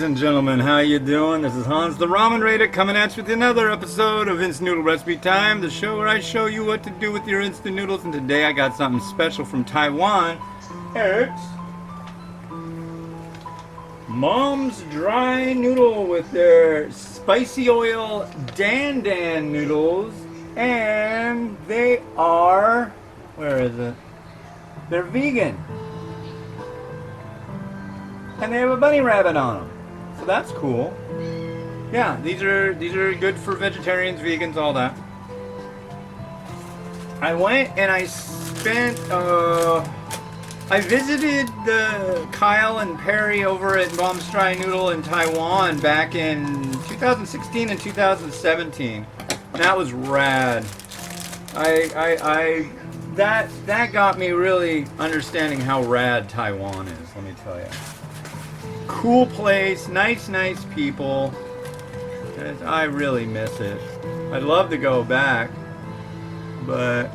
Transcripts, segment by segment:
and gentlemen, how you doing? This is Hans the Ramen Raider coming at you with another episode of Instant Noodle Recipe Time, the show where I show you what to do with your instant noodles. And today I got something special from Taiwan. It's Mom's Dry Noodle with their spicy oil Dan Dan noodles. And they are, where is it? They're vegan. And they have a bunny rabbit on them, so that's cool. Yeah, these are good for vegetarians, vegans, all that. I went and I spent. I visited the Kyle and Perry over at Mom's Dry Noodle in Taiwan back in 2016 and 2017. And that was rad. That got me really understanding how rad Taiwan is. Let me tell you. Cool place, nice people. I really miss it. I'd love to go back, but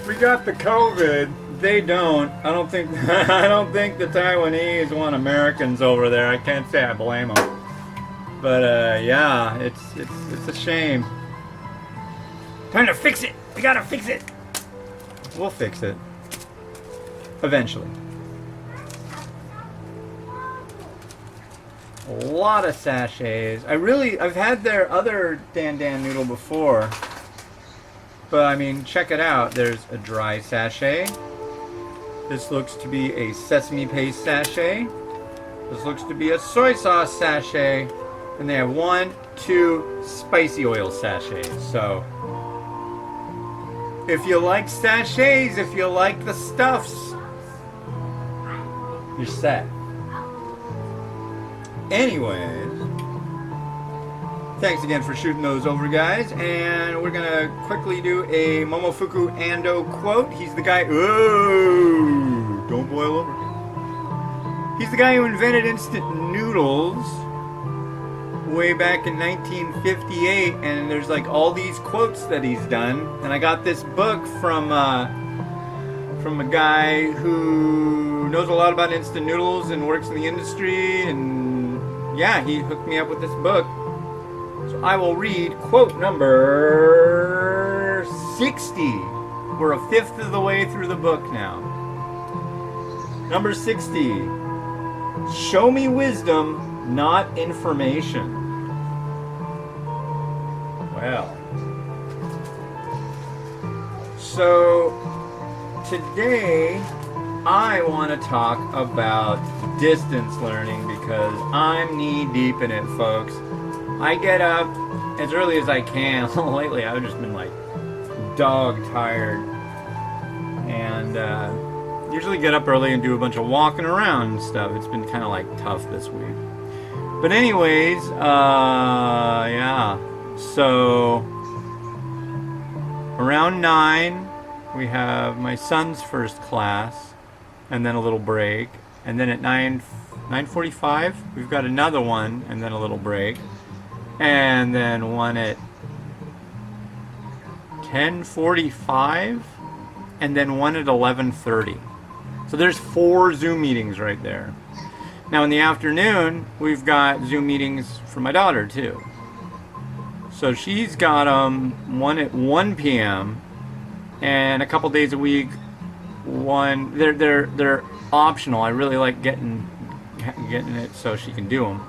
we got the COVID. They don't. I don't think the Taiwanese want Americans over there. I can't say I blame them. But yeah, it's a shame. Time to fix it. We gotta fix it. We'll fix it eventually. A lot of sachets. I've had their other Dan Dan noodle before. But I mean, check it out. There's a dry sachet. This looks to be a sesame paste sachet. This looks to be a soy sauce sachet. And they have 1, 2 spicy oil sachets. So, if you like sachets, if you like the stuffs, you're set. Anyways, thanks again for shooting those over, guys. And we're gonna quickly do a Momofuku Ando quote. He's the guy. Oh, don't boil over. He's the guy who invented instant noodles way back in 1958. And there's like all these quotes that he's done. And I got this book from a guy who knows a lot about instant noodles and works in the industry. And yeah, he hooked me up with this book. So I will read quote number 60. We're a fifth of the way through the book now. Number 60. Show me wisdom, not information. Well. So today I want to talk about distance learning because I'm knee deep in it, folks. I get up as early as I can. Lately, I've just been like dog tired, and usually get up early and do a bunch of walking around and stuff. It's been kind of like tough this week. But anyways, yeah. So around 9, we have my son's first class, and then a little break. And then at 9:45, we've got another one, and then a little break. And then one at 10:45, and then one at 11:30. So there's 4 Zoom meetings right there. Now in the afternoon, we've got Zoom meetings for my daughter too. So she's got one at 1 p.m. and a couple days a week. One, they're optional. I really like getting it so she can do them.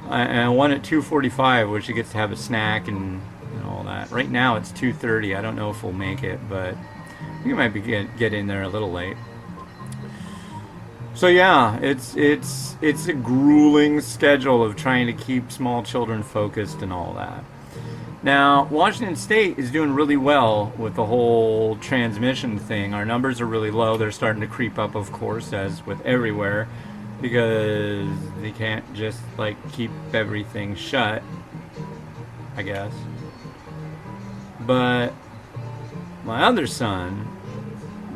And one at 2:45 where she gets to have a snack and all that. Right now it's 2:30. I don't know if we'll make it, but we might be get in there a little late. So yeah, it's a grueling schedule of trying to keep small children focused and all that. Now, Washington State is doing really well with the whole transmission thing. Our numbers are really low. They're starting to creep up, of course, as with everywhere, because they can't just, like, keep everything shut, I guess. But my other son,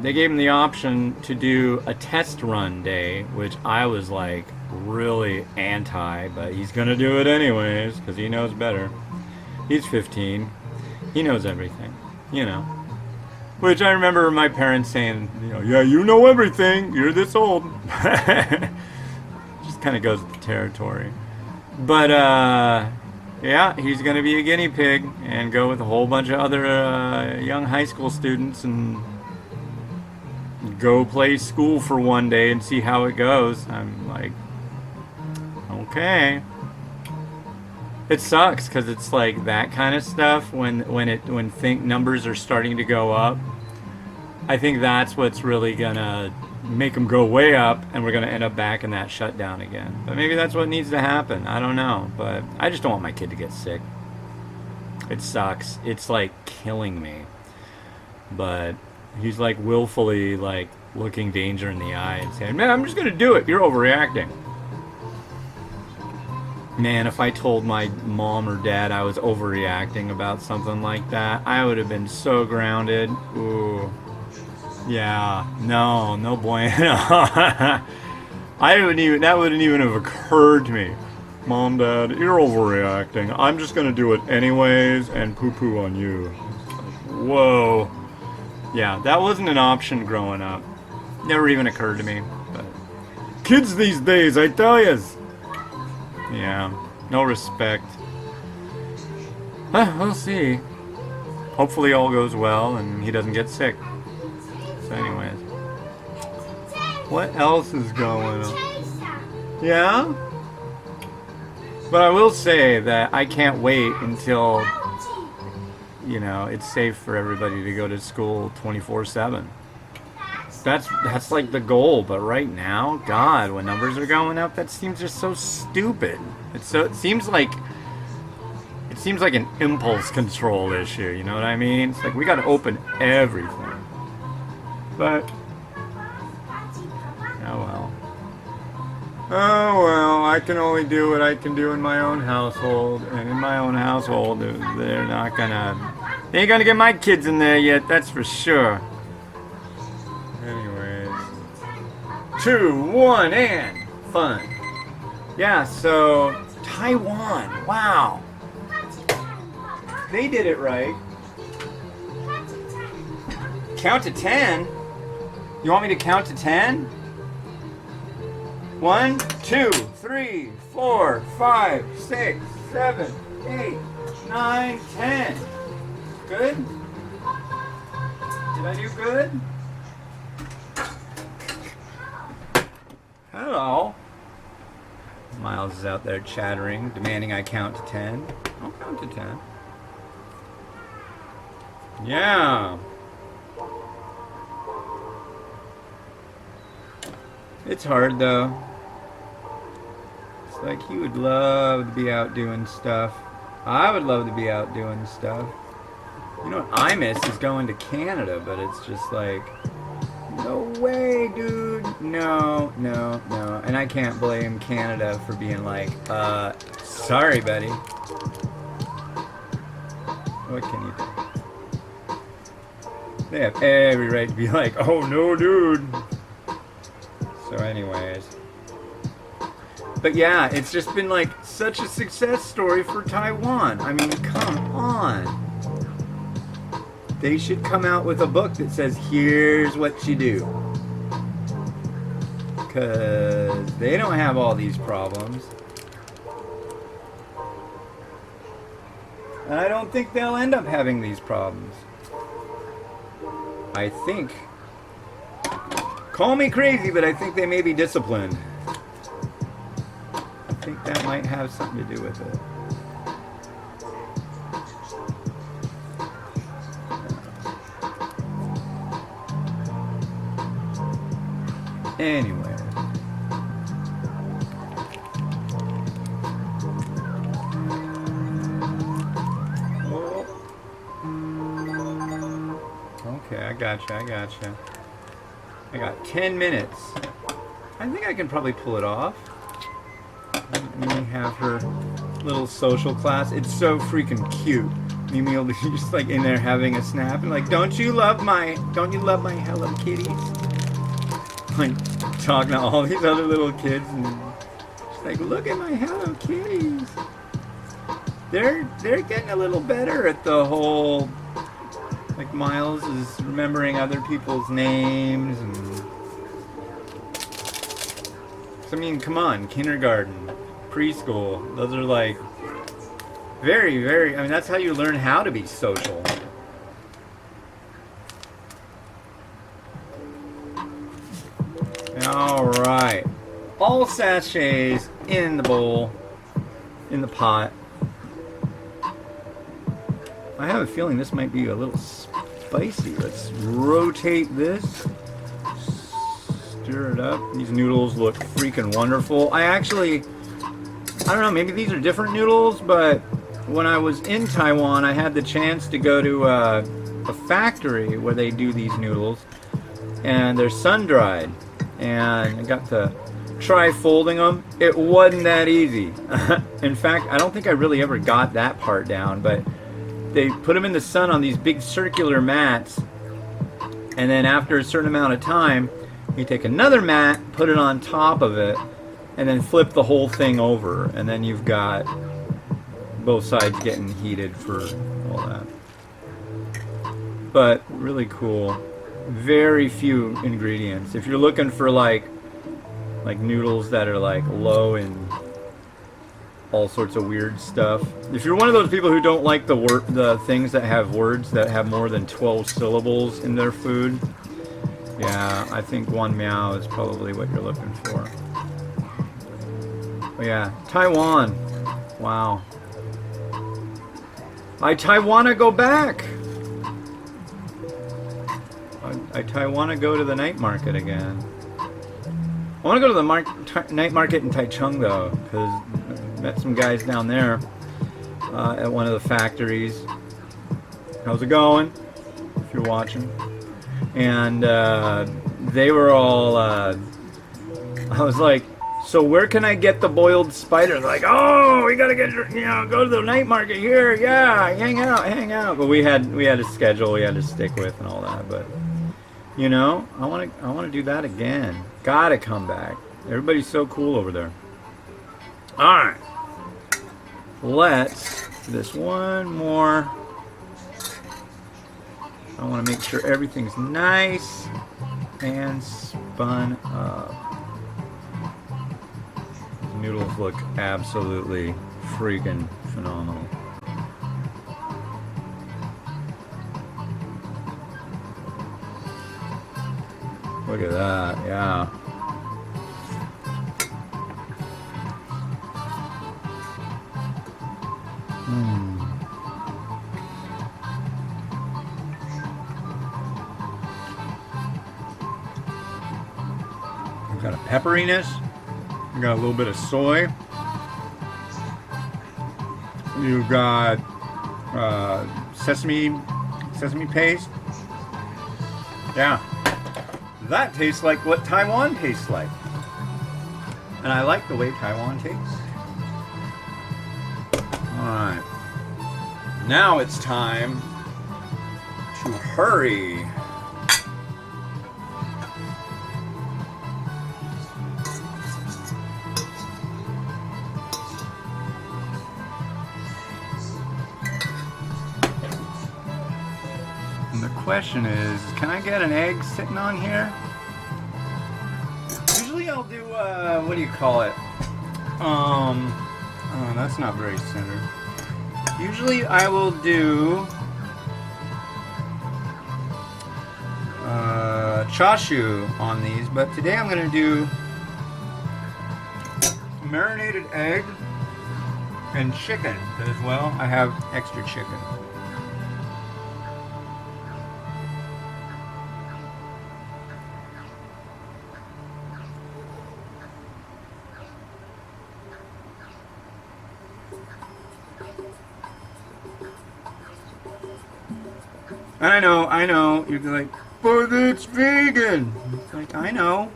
they gave him the option to do a test run day, which I was, like, really anti, but he's going to do it anyways, because he knows better. He's 15. He knows everything, you know. Which I remember my parents saying, yeah, you know everything. You're this old. Just kind of goes with the territory. But yeah, he's going to be a guinea pig and go with a whole bunch of other young high school students and go play school for one day and see how it goes. I'm like, okay. It sucks because it's like that kind of stuff when numbers are starting to go up. I think that's what's really gonna make them go way up, and we're gonna end up back in that shutdown again. But maybe that's what needs to happen. I don't know, but I just don't want my kid to get sick. It sucks. It's like killing me. But he's like willfully like looking danger in the eye and saying, "Man, I'm just gonna do it. You're overreacting." Man, if I told my mom or dad I was overreacting about something like that, I would have been so grounded. Ooh. Yeah, no bueno. That wouldn't even have occurred to me. Mom, Dad, you're overreacting. I'm just gonna do it anyways and poo-poo on you. Whoa. Yeah, that wasn't an option growing up. Never even occurred to me. But kids these days, I tell yous. Yeah, no respect. We'll see. Hopefully all goes well and he doesn't get sick. So anyways. What else is going on? Yeah? But I will say that I can't wait until, you know, it's safe for everybody to go to school 24/7. That's like the goal, but right now, God, when numbers are going up, that seems just so stupid. It seems like an impulse control issue, you know what I mean? It's like we got to open everything. But oh well, I can only do what I can do in my own household, and in my own household, they ain't gonna get my kids in there yet, that's for sure. Anyways, 2, 1, and fun. Yeah, so Taiwan, wow. They did it right. Count to 10? You want me to count to 10? 1, 2, 3, 4, 5, 6, 7, 8, 9, 10. Good? Did I do good? Hello. Miles is out there chattering, demanding I count to 10. I'll count to 10. Yeah. It's hard though. It's like he would love to be out doing stuff. I would love to be out doing stuff. You know what I miss is going to Canada, but it's just like, no way, dude. No. And I can't blame Canada for being like, sorry, buddy. What can you do? They have every right to be like, oh no, dude. So anyways. But yeah, it's just been like such a success story for Taiwan. I mean, come on. They should come out with a book that says, here's what you do. Because they don't have all these problems. And I don't think they'll end up having these problems. I think, call me crazy, but I think they may be disciplined. I think that might have something to do with it. Anyway. Oh. Okay, I gotcha. I got 10 minutes. I think I can probably pull it off. Mimi have her little social class. It's so freaking cute. Mimi will be just like in there having a snap and like, don't you love my Hello Kitties? Like talking to all these other little kids and she's like, look at my Hello Kitties. They're getting a little better at the whole, like Miles is remembering other people's names and I mean, come on, kindergarten, preschool, those are like very, very, I mean, that's how you learn how to be social. All right. All sachets in the bowl, in the pot. I have a feeling this might be a little spicy. Let's rotate this. Stir it up. These noodles look freaking wonderful. I don't know, maybe these are different noodles, but when I was in Taiwan, I had the chance to go to a factory where they do these noodles, and they're sun-dried. And I got to try folding them. It wasn't that easy. In fact, I don't think I really ever got that part down, but they put them in the sun on these big circular mats, and then after a certain amount of time, you take another mat, put it on top of it, and then flip the whole thing over, and then you've got both sides getting heated for all that. But really cool. Very few ingredients. If you're looking for like noodles that are like low in all sorts of weird stuff. If you're one of those people who don't like the things that have words that have more than 12 syllables in their food, yeah, I think one meow is probably what you're looking for. But yeah, Taiwan. Wow. I wanna go back. I wanna go to the night market again. I want to go to the night market in Taichung though, because I met some guys down there at one of the factories. How's it going? If you're watching. And they were all, I was like, so where can I get the boiled spider? They're like, oh, we gotta get, go to the night market here. Yeah, hang out. But we had a schedule we had to stick with and all that. But I want to do that again. Gotta come back. Everybody's so cool over there. Alright. Let's do this one more. I want to make sure everything's nice and spun up. The noodles look absolutely freaking phenomenal. Look at that, yeah. We've got a pepperiness. We've got a little bit of soy. You've got sesame paste. Yeah. That tastes like what Taiwan tastes like. And I like the way Taiwan tastes. Alright. Now it's time to hurry. And the question is, can I get an egg sitting on here? Usually I'll do, what do you call it? Oh, that's not very centered. Usually I will do chashu on these, but today I'm going to do marinated egg and chicken, because, well, I have extra chicken. And I know, you're like, but it's vegan. It's like, I know.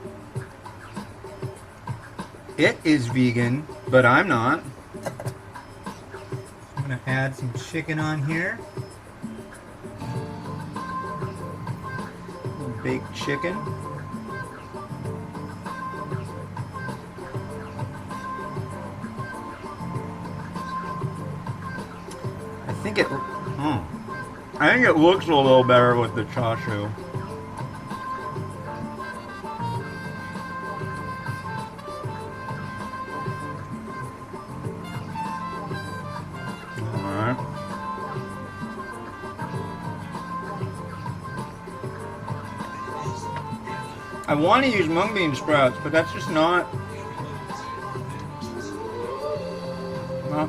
It is vegan, but I'm not. I'm gonna add some chicken on here. Baked chicken. I think it looks a little better with the chashu. I want to use mung bean sprouts, but that's just not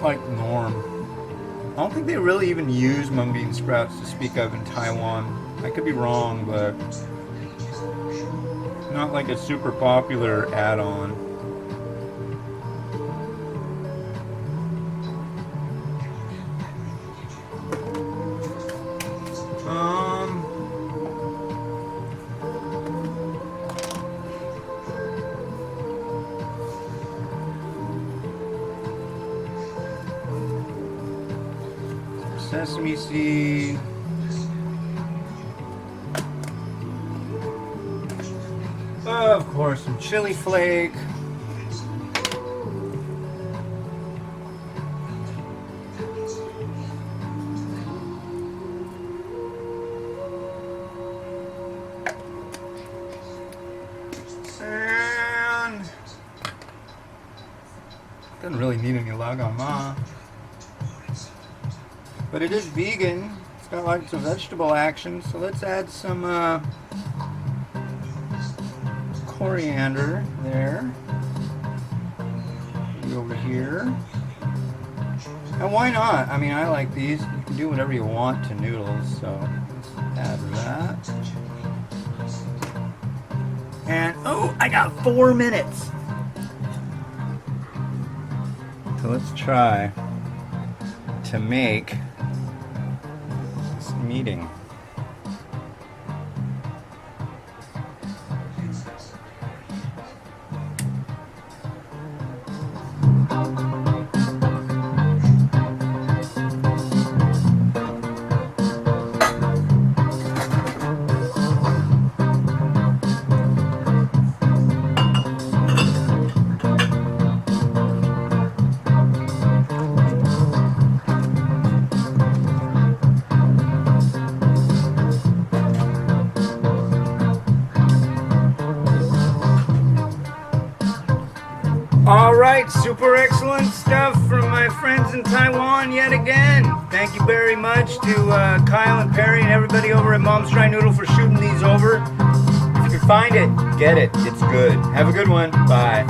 like norm. I don't think they really even use mung bean sprouts to speak of in Taiwan. I could be wrong, but not like a super popular add-on. Sesame seed. Of course, some chili flake. And doesn't really need any lagama. But it is vegan. It's got like some vegetable action. So let's add some coriander there. Maybe over here. And why not? I mean, I like these. You can do whatever you want to noodles. So let's add that. And oh, I got 4 minutes. So let's try to make meeting. Alright, super excellent stuff from my friends in Taiwan yet again. Thank you very much to Kyle and Perry and everybody over at Mom's Dry Noodle for shooting these over. If you can find it, get it. It's good. Have a good one. Bye.